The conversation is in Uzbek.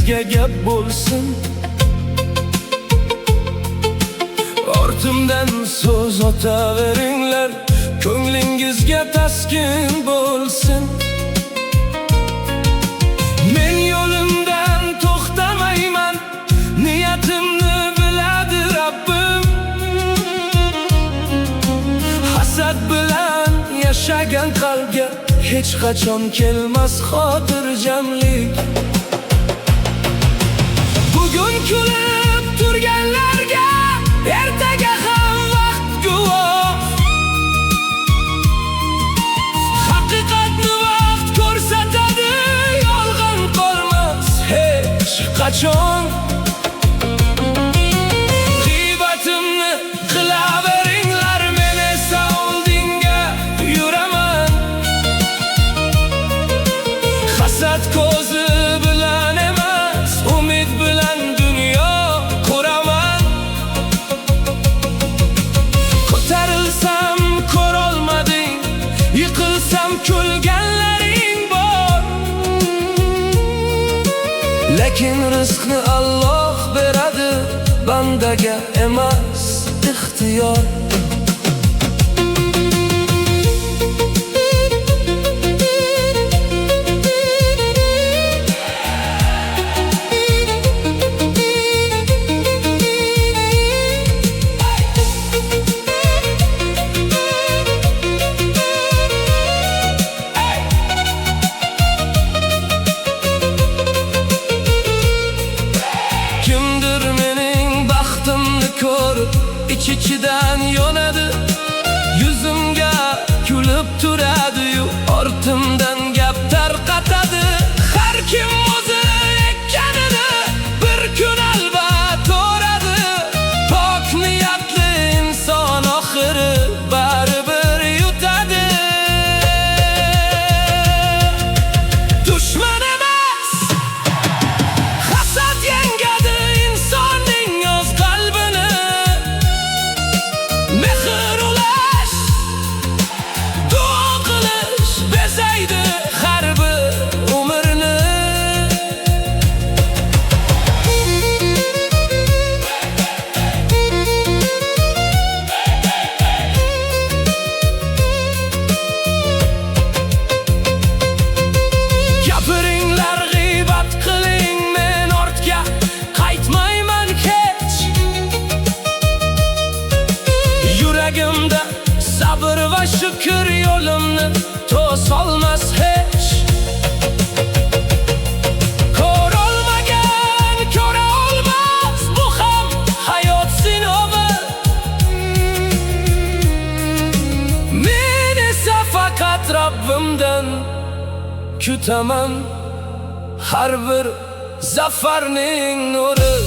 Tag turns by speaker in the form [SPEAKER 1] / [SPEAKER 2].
[SPEAKER 1] sizga gap bo'lsin. Ortimdan so'z otaveringlar, ko'nglingizga taskin bo'lsin. Men yo'limdan to'xtamayman, niyatimni biladi Rabbim. Hasad bilan yashagan qalbga hech qachon kelmas xotirjamlik. Bugun kulib turganlarga ertaga ham vaqt guvoh. Haqiqatni vaqt ko'rsatadi, yolg'on qolmas hech qachon. G'iybatimni qilaveringlar, men esa oldinga yuraman. Hasad ko'zi bilan emas, umid bilan dunyo quraman. Ko'tarilsam ko'rolmading, yiqilsam kulganlaring bor. Lekin rizqni Alloh beradi, bandaga emas ixtiyor. Kimdir mening baxtimni ko'rib, ich-ichidan yonadi. Yuzimga kulib turadi-yu, ortimdan gap tarqatadi. Har kim o'zi ekkanini bir kun albat to'radi. Pok niyatli inson oxiri baribir yutadi. Dushman emas, hasad yengadi insonning o'z qalbini. Mehr ulash, duo qilish bezaydi har bir umrni. Gapiringlar, g'iybat qiling, men ortga qaytmayman hech. Yuragimda sabr va shukr yo'limni to'solmas hech. Ko'rolmagan ko'ra olmas, bu ham hayot sinovi. Men esa faqat Rabbimdan kutaman har bir zafarning nuri.